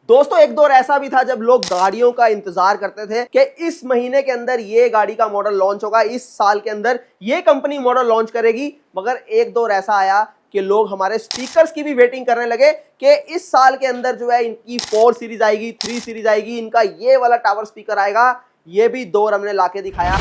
दोस्तों एक दौर ऐसा भी था जब लोग गाड़ियों का इंतजार करते थे कि इस महीने के अंदर ये गाड़ी का मॉडल लॉन्च होगा, इस साल के अंदर ये कंपनी मॉडल लॉन्च करेगी। मगर एक दौर ऐसा आया कि लोग हमारे स्पीकर्स की भी वेटिंग करने लगे कि इस साल के अंदर जो है इनकी 4 सीरीज आएगी, 3 सीरीज आएगी, इनका ये वाला टावर स्पीकर आएगा। ये भी दौर हमने लाके दिखाया।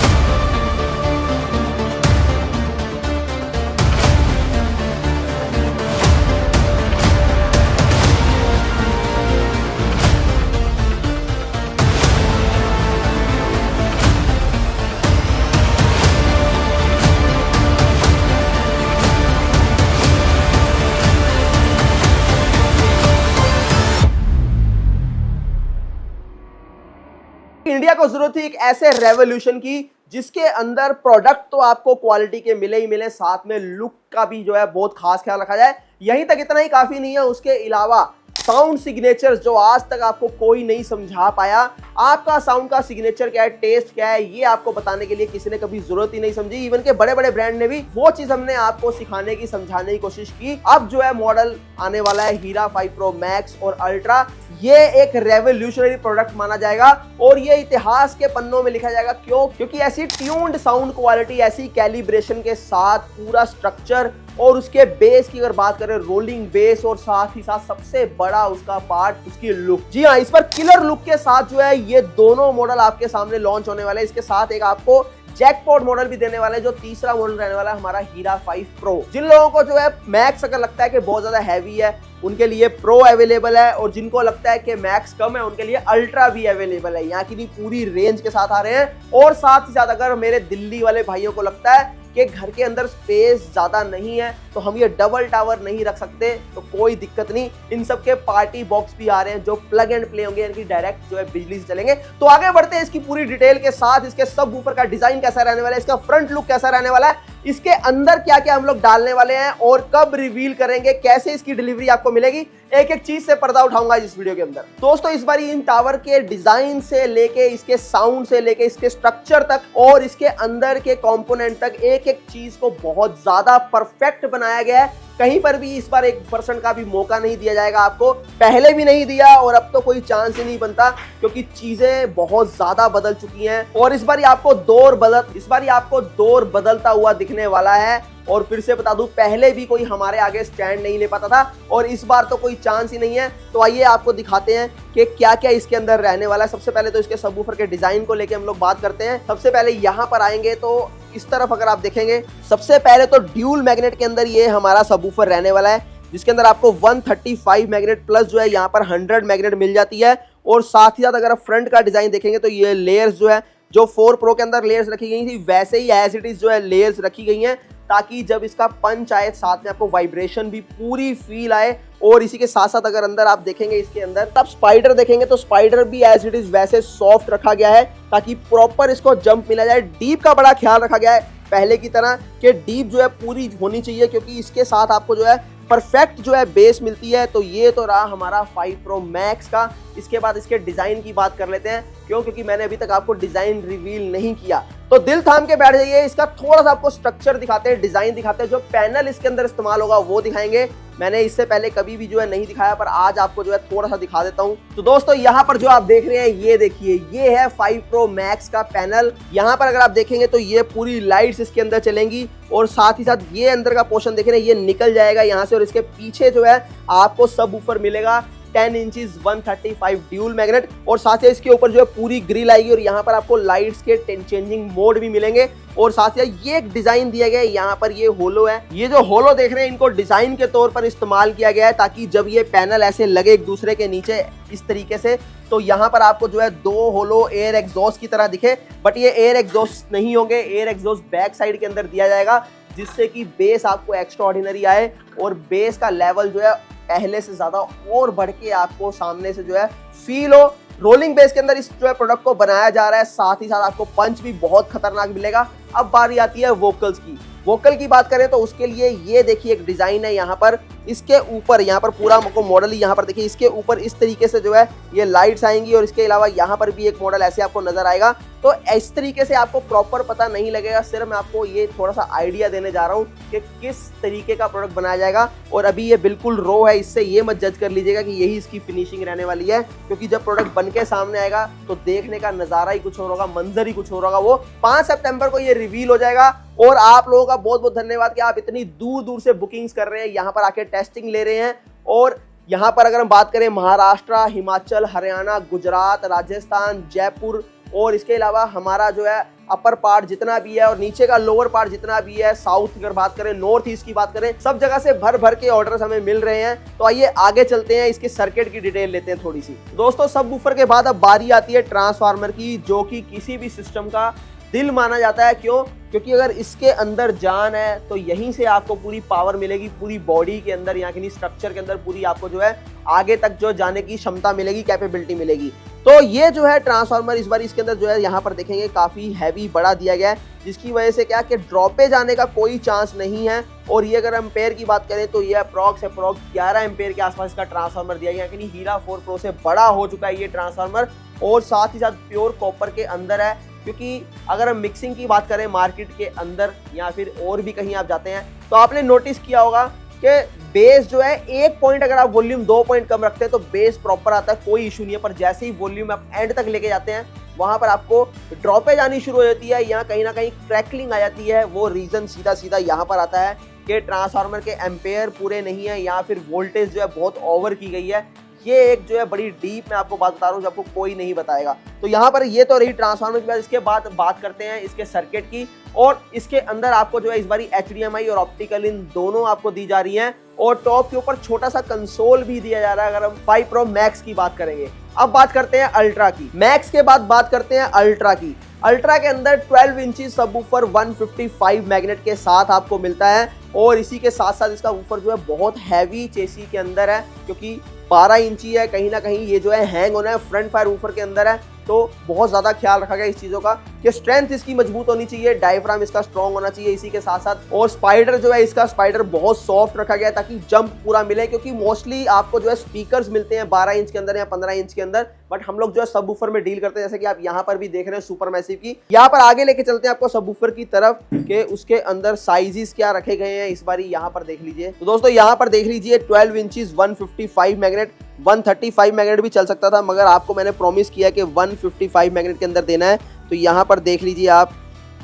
इंडिया को जरूरत थी एक ऐसे रेवोल्यूशन की जिसके अंदर प्रोडक्ट तो आपको क्वालिटी के मिले ही मिले, साथ में लुक का भी जो है बहुत खास ख्याल रखा जाए। यहीं तक इतना ही काफी नहीं है, उसके अलावा साउंड सिग्नेचर जो आज तक आपको कोई नहीं समझा पाया, आपका साउंड का सिग्नेचर क्या है, टेस्ट क्या है, ये आपको बताने के लिए किसी ने कभी जरूरत ही नहीं समझी। इवन के बड़े बड़े ब्रांड ने भी वो चीज हमने आपको सिखाने की, समझाने की कोशिश की। अब जो है मॉडल आने वाला है हीरा 5 प्रो मैक्स और अल्ट्रा। ये एक रेवोल्यूशनरी प्रोडक्ट माना जाएगा और ये इतिहास के पन्नों में लिखा जाएगा। क्योंकि ऐसी ट्यून्ड साउंड क्वालिटी, ऐसी कैलिब्रेशन के साथ पूरा स्ट्रक्चर और उसके बेस की अगर बात करें, रोलिंग बेस, और साथ ही साथ सबसे बड़ा उसका पार्ट उसकी लुक। जी हाँ, इस पर किलर लुक के साथ जो है ये दोनों मॉडल आपके सामने लॉन्च होने वाले हैं। इसके साथ एक आपको जैकपॉट मॉडल भी देने वाले हैं, जो तीसरा मॉडल रहने वाला है हमारा हीरा 5 प्रो। जिन लोगों को जो है मैक्स अगर लगता है कि बहुत ज्यादा हैवी है, उनके लिए प्रो अवेलेबल है, और जिनको लगता है कि मैक्स कम है, उनके लिए अल्ट्रा भी अवेलेबल है। यहाँ की भी पूरी रेंज के साथ आ रहे हैं। और साथ ही साथ अगर मेरे दिल्ली वाले भाइयों को लगता है कि घर के अंदर स्पेस ज्यादा नहीं है तो हम ये डबल टावर नहीं रख सकते, तो कोई दिक्कत नहीं, इन सब के पार्टी बॉक्स भी आ रहे हैं जो प्लग एंड प्ले होंगे, यानी कि डायरेक्ट जो है बिजली से चलेंगे। तो आगे बढ़ते हैं इसकी पूरी डिटेल के साथ। इसके सब ऊपर का डिजाइन कैसा रहने वाला है, इसका फ्रंट लुक कैसा रहने वाला है, इसके अंदर क्या क्या हम लोग डालने वाले हैं और कब रिवील करेंगे, कैसे इसकी डिलीवरी आपको मिलेगी, एक एक चीज से पर्दा उठाऊंगा इस वीडियो के अंदर। दोस्तों इस बार इन टावर के डिजाइन से लेके, इसके साउंड से लेके, इसके स्ट्रक्चर तक और इसके अंदर के कंपोनेंट तक एक एक चीज को बहुत ज्यादा परफेक्ट बनाया गया है। कहीं पर भी इस बार 1% का भी मौका नहीं दिया जाएगा आपको, पहले भी नहीं दिया और अब तो कोई चांस ही नहीं बनता, क्योंकि चीजें बहुत ज्यादा बदल चुकी हैं। और इस बार आपको दौर बदलता हुआ दिखने वाला है। और फिर से बता दूं, पहले भी कोई हमारे आगे स्टैंड नहीं ले पाता था और इस बार तो कोई चांस ही नहीं है। तो आइए आपको दिखाते हैं कि क्या क्या इसके अंदर रहने वाला है। सबसे पहले तो इसके सबवूफर के डिजाइन को लेके हम लोग बात करते हैं। सबसे पहले यहाँ पर आएंगे तो इस तरफ अगर आप देखेंगे, सबसे पहले तो ड्यूल मैग्नेट के अंदर ये हमारा सबवूफर रहने वाला है, जिसके अंदर आपको 135 मैग्नेट प्लस जो है यहाँ पर 100 मैग्नेट मिल जाती है। और साथ ही साथ अगर आप फ्रंट का डिजाइन देखेंगे तो ये लेयर्स जो है, जो 4 प्रो के अंदर लेयर्स रखी गई थी, वैसे ही एज इट इज जो है लेयर्स रखी गई हैं, ताकि जब इसका पंच आए साथ में आपको वाइब्रेशन भी पूरी फील आए। और इसी के साथ साथ अगर अंदर आप देखेंगे, इसके अंदर आप स्पाइडर देखेंगे तो स्पाइडर भी एज इट इज वैसे सॉफ्ट रखा गया है, ताकि प्रॉपर इसको जंप मिला जाए। डीप का बड़ा ख्याल रखा गया है पहले की तरह कि डीप जो है पूरी होनी चाहिए, क्योंकि इसके साथ आपको जो है परफेक्ट जो है बेस मिलती है। तो ये तो रहा हमारा 5 प्रो मैक्स का। इसके बाद इसके डिजाइन की बात कर लेते हैं, क्योंकि मैंने अभी तक आपको डिजाइन रिवील नहीं किया, तो दिल थाम के बैठ जाइए। इसका थोड़ा सा आपको स्ट्रक्चर दिखाते हैं, डिजाइन दिखाते हैं, जो पैनल इसके अंदर इस्तेमाल होगा वो दिखाएंगे। मैंने इससे पहले कभी भी जो है नहीं दिखाया, पर आज आपको जो है थोड़ा सा दिखा देता हूं। तो दोस्तों यहाँ पर जो आप देख रहे हैं, ये देखिए, ये है 5 प्रो मैक्स का पैनल। यहाँ पर अगर आप देखेंगे तो ये पूरी लाइट्स इसके अंदर चलेंगी, और साथ ही साथ ये अंदर का पोर्शन देख रहे हैं, ये निकल जाएगा यहाँ से। और इसके पीछे जो है आपको सबवूफर मिलेगा 10 इंचेस 135 ड्यूल मैग्नेट, और साथ ही इसके ऊपर जो है पूरी ग्रिल आएगी, और यहाँ पर आपको लाइट्स के चेंजिंग मोड भी मिलेंगे। और साथ ही ये एक डिजाइन दिया गया है, यहाँ पर ये होलो है। ये जो होलो देख रहे हैं, इनको डिजाइन के तौर पर इस्तेमाल किया गया है, ताकि जब ये पैनल ऐसे लगे एक दूसरे के नीचे इस तरीके से, तो यहाँ पर आपको जो है 2 होलो एयर एग्जॉस्ट की तरह दिखे। बट ये एयर एग्जॉस्ट नहीं होंगे, एयर एग्जॉस्ट बैक साइड के अंदर दिया जाएगा, जिससे कि बेस आपको एक्स्ट्रा ऑर्डिनरी आए और बेस का लेवल जो है पहले से ज्यादा और बढ़ के आपको सामने से जो है फील हो। रोलिंग बेस के अंदर इस जो है प्रोडक्ट को बनाया जा रहा है, साथ ही साथ आपको पंच भी बहुत खतरनाक मिलेगा। अब बारी आती है वोकल्स की। वोकल की बात करें तो उसके लिए ये देखिए एक डिजाइन है यहाँ पर, इसके ऊपर यहाँ पर पूरा आपको मॉडल ही यहाँ पर देखिए, इसके ऊपर इस तरीके से जो है ये लाइट्स आएंगी और इसके अलावा यहाँ पर भी एक मॉडल ऐसे आपको नजर आएगा। तो इस तरीके से आपको प्रॉपर पता नहीं लगेगा, सिर्फ मैं आपको ये थोड़ा सा आइडिया देने जा रहा हूँ कि किस तरीके का प्रोडक्ट बनाया जाएगा। और अभी ये बिल्कुल रो है, इससे ये मत जज कर लीजिएगा कि यही इसकी फिनिशिंग रहने वाली है, क्योंकि जब प्रोडक्ट बन के सामने आएगा तो देखने का नजारा ही कुछ और होगा, मंजर ही कुछ और होगा। वो 5 सितंबर को ये रिवील हो जाएगा। और आप लोगों का बहुत बहुत धन्यवाद कि आप इतनी दूर दूर से बुकिंग्स कर रहे हैं, यहाँ पर आके टेस्टिंग ले रहे हैं। और यहाँ पर अगर हम बात करें महाराष्ट्र, हिमाचल, हरियाणा, गुजरात, राजस्थान, जयपुर और इसके अलावा हमारा जो है अपर पार्ट जितना भी है और नीचे का लोअर पार्ट जितना भी है, साउथ की अगर बात करें, नॉर्थ ईस्ट की बात करें, सब जगह से भर भर के ऑर्डर्स हमें मिल रहे हैं। तो आइए आगे चलते हैं, इसके सर्किट की डिटेल लेते हैं थोड़ी सी। दोस्तों सबवूफर के बाद अब बारी आती है ट्रांसफार्मर की, जो कि किसी भी सिस्टम का दिल माना जाता है। क्यों? क्योंकि अगर इसके अंदर जान है तो यहीं से आपको पूरी पावर मिलेगी, पूरी बॉडी के अंदर, यहाँ की स्ट्रक्चर के अंदर पूरी आपको जो है आगे तक जो जाने की क्षमता मिलेगी, कैपेबिलिटी मिलेगी। तो ये जो है ट्रांसफार्मर इस बार इसके अंदर जो है यहाँ पर देखेंगे काफी हैवी बड़ा दिया गया है, जिसकी वजह से क्या कि ड्रॉपे आने का कोई चांस नहीं है। और ये अगर एम्पेयर की बात करें तो ये अप्रॉक्स 11 एम्पेयर के आसपास इसका ट्रांसफार्मर दिया गया, यानी हीरा 4 प्रो से बड़ा हो चुका है ये ट्रांसफार्मर। और साथ ही साथ प्योर कॉपर के अंदर है, क्योंकि अगर हम मिक्सिंग की बात करें मार्केट के अंदर या फिर और भी कहीं आप जाते हैं तो आपने नोटिस किया होगा कि बेस जो है 1 पॉइंट अगर आप वॉल्यूम 2 पॉइंट कम रखते हैं तो बेस प्रॉपर आता है, कोई इशू नहीं है। पर जैसे ही वॉल्यूम आप एंड तक लेके जाते हैं वहां पर आपको ड्रॉपेज आनी शुरू हो जाती है, यहाँ कहीं ना कहीं क्रैकलिंग आ जाती है। वो रीजन सीधा सीधा यहाँ पर आता है कि ट्रांसफार्मर के एम्पेयर पूरे नहीं है या फिर वोल्टेज जो है बहुत ओवर की गई है। ये एक जो है बड़ी डीप मैं आपको बात बता रहा हूँ जो आपको कोई नहीं बताएगा। तो यहाँ पर ये तो रही ट्रांसफार्मर की बात। इसके बाद बात करते हैं इसके सर्किट की। और इसके अंदर आपको जो है इस बारी HDMI और ऑप्टिकल इन दोनों आपको दी जा रही हैं। और टॉप के ऊपर छोटा सा कंसोल भी दिया जा रहा है अगर हम 5 प्रो मैक्स की बात करेंगे। अब बात करते हैं अल्ट्रा की। मैक्स के बाद बात करते हैं अल्ट्रा की। अल्ट्रा के अंदर 12 इंची सबवूफर 155 मैग्नेट के साथ आपको मिलता है। और इसी के साथ साथ इसका वूफर जो है बहुत हैवी चेसी के अंदर है, क्योंकि 12 इंची है। कहीं ना कहीं ये जो है हैंग होना है, फ्रंट फायर वूफर के अंदर है। तो बहुत ज्यादा ख्याल रखा गया इस चीजों का कि स्ट्रेंथ इसकी मजबूत होनी चाहिए, डायफ्राम इसका स्ट्रॉन्ग होना चाहिए इसी के साथ साथ। और स्पाइडर जो है इसका स्पाइडर बहुत सॉफ्ट रखा गया है ताकि जंप पूरा मिले, क्योंकि मोस्टली आपको जो है स्पीकर्स मिलते हैं 12 इंच के अंदर या 15 इंच के अंदर, बट हम लोग जो है सबवूफर में डील करते हैं, जैसे कि आप यहाँ पर भी देख रहे हैं सुपर मैसिव की। यहाँ पर आगे लेके चलते हैं आपको सबवूफर की तरफ कि उसके अंदर साइजेस क्या रखे गए हैं इस बारी यहाँ पर देख लीजिए। तो दोस्तों यहाँ पर देख लीजिए 12 इंचीज 155 मैग्नेट, 135 मैग्नेट भी चल सकता था, मगर आपको मैंने प्रॉमिस किया कि 155 मैग्नेट के अंदर देना है। तो यहाँ पर देख लीजिए आप,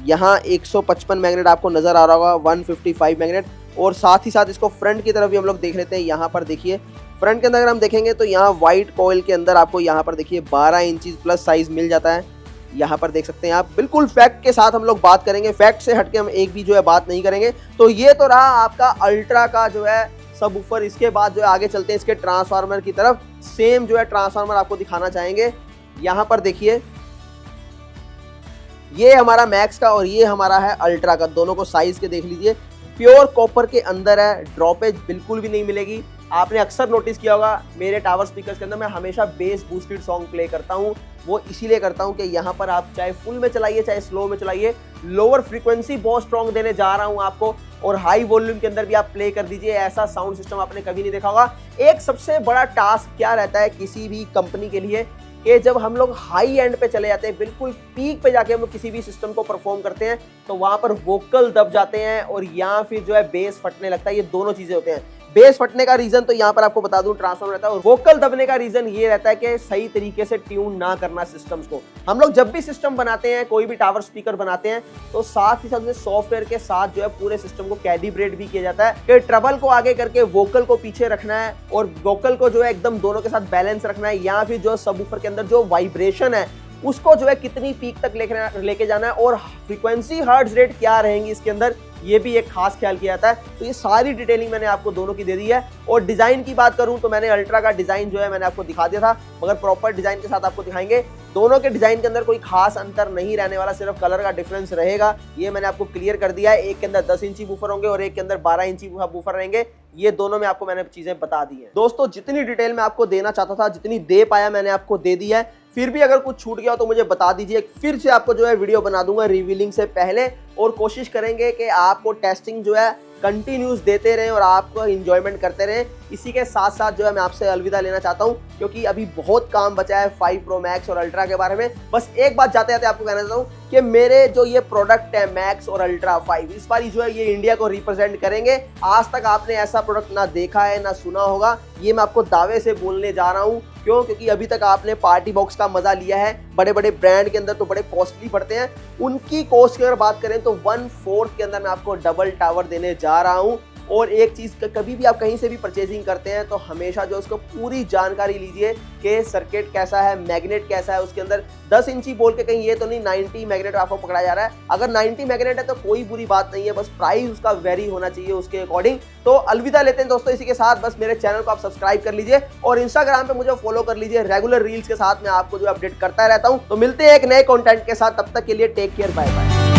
यहाँ 155 मैग्नेट आपको नजर आ रहा होगा, 155 मैग्नेट। और साथ ही साथ इसको फ्रंट की तरफ भी हम लोग देख लेते हैं। यहाँ पर देखिए फ्रंट के अंदर अगर हम देखेंगे तो यहाँ व्हाइट कॉइल के अंदर आपको यहाँ पर देखिए 12 इंचीज प्लस साइज मिल जाता है। यहाँ पर देख सकते हैं आप, बिल्कुल फैक्ट के साथ हम लोग बात करेंगे, फैक्ट से हटके हम एक भी जो है बात नहीं करेंगे। तो ये तो रहा आपका अल्ट्रा का जो है सबवूफर। इसके बाद जो है आगे चलते हैं इसके ट्रांसफार्मर की तरफ। सेम जो है ट्रांसफार्मर आपको दिखाना चाहेंगे। यहाँ पर देखिए ये हमारा मैक्स का और ये हमारा है अल्ट्रा का, दोनों को साइज के देख लीजिए। प्योर कॉपर के अंदर है, ड्रॉपेज बिल्कुल भी नहीं मिलेगी। आपने अक्सर नोटिस किया होगा मेरे टावर स्पीकर्स के अंदर मैं हमेशा बेस बूस्टेड सॉन्ग प्ले करता हूँ। वो इसीलिए करता हूँ कि यहाँ पर आप चाहे फुल में चलाइए चाहे स्लो में चलाइए, लोअर फ्रीक्वेंसी बहुत स्ट्रॉन्ग देने जा रहा हूँ आपको। और हाई वॉल्यूम के अंदर भी आप प्ले कर दीजिए, ऐसा साउंड सिस्टम आपने कभी नहीं देखा होगा। एक सबसे बड़ा टास्क क्या रहता है किसी भी कंपनी के लिए कि जब हम लोग हाई एंड पे चले जाते हैं, बिल्कुल पीक पे जाके हम लोग किसी भी सिस्टम को परफॉर्म करते हैं, तो वहां पर वोकल दब जाते हैं और या फिर जो है बेस फटने लगता है। ये दोनों चीजें होते हैं। बेस फटने का रीजन तो यहाँ पर आपको बता दूं ट्रांसफार्मर रहता है, और वोकल दबने का रीजन ये रहता है कि सही तरीके से ट्यून ना करना सिस्टम्स को। हम लोग जब भी सिस्टम बनाते हैं, कोई भी टावर स्पीकर बनाते हैं, तो साथ ही साथ सॉफ्टवेयर के साथ जो है पूरे सिस्टम को कैलिब्रेट भी किया जाता है कि ट्रबल को आगे करके वोकल को पीछे रखना है और वोकल को जो है एकदम दोनों के साथ बैलेंस रखना है, या फिर जो सबवूफर के अंदर जो वाइब्रेशन है उसको जो है कितनी पीक तक लेके जाना है और फ्रीक्वेंसी हर्ट्ज रेट क्या रहेंगी इसके अंदर, ये भी एक खास ख्याल किया जाता है। तो ये सारी डिटेलिंग मैंने आपको दोनों की दे दी है। और डिजाइन की बात करूं तो मैंने अल्ट्रा का डिजाइन जो है मैंने आपको दिखा दिया था, मगर प्रॉपर डिजाइन के साथ आपको दिखाएंगे। दोनों के डिजाइन के अंदर कोई खास अंतर नहीं रहने वाला, सिर्फ कलर का डिफरेंस रहेगा, ये मैंने आपको क्लियर कर दिया है। एक के अंदर 10 इंची वूफर होंगे और एक के अंदर 12 इंची वूफर रहेंगे। ये दोनों में आपको मैंने चीजें बता दी है। दोस्तों जितनी डिटेल मैं आपको देना चाहता था, जितनी दे पाया मैंने आपको दे दी है। फिर भी अगर कुछ छूट गया हो तो मुझे बता दीजिए, फिर से आपको जो है वीडियो बना दूंगा रिवीलिंग से पहले। और कोशिश करेंगे कि आपको टेस्टिंग जो है कंटिन्यूस देते रहें और आपको इंजॉयमेंट करते रहें। इसी के साथ साथ जो है मैं आपसे अलविदा लेना चाहता हूं, क्योंकि अभी बहुत काम बचा है 5 प्रो मैक्स और अल्ट्रा के बारे में। बस एक बात जाते जाते आपको कहना चाहता हूं कि मेरे जो ये प्रोडक्ट है मैक्स और अल्ट्रा 5, इस बार जो है ये इंडिया को रिप्रेजेंट करेंगे। आज तक आपने ऐसा प्रोडक्ट ना देखा है ना सुना होगा, ये मैं आपको दावे से बोलने जा रहा हूं। क्यों? क्योंकि अभी तक आपने पार्टी बॉक्स का मजा लिया है। बड़े बड़े ब्रांड के अंदर तो बड़े कॉस्टली पड़ते हैं, उनकी कॉस्ट की अगर बात करें तो 1/4 के अंदर मैं आपको डबल टावर देने जा रहा हूं। और एक चीज़, कभी भी आप कहीं से भी परचेजिंग करते हैं तो हमेशा जो उसको पूरी जानकारी लीजिए कि सर्किट कैसा है, मैग्नेट कैसा है उसके अंदर। 10 इंची बोल के कहीं ये तो नहीं 90 मैग्नेट आपको पकड़ा जा रहा है। अगर 90 मैग्नेट है तो कोई बुरी बात नहीं है, बस प्राइस उसका वेरी होना चाहिए उसके अकॉर्डिंग। तो अलविदा लेते हैं दोस्तों, इसी के साथ बस मेरे चैनल को आप सब्सक्राइब कर लीजिए और इंस्टाग्राम पे मुझे फॉलो कर लीजिए। रेगुलर रील्स के साथ मैं आपको जो अपडेट करता रहता हूं। तो मिलते हैं एक नए कंटेंट के साथ, तब तक के लिए टेक केयर, बाय बाय।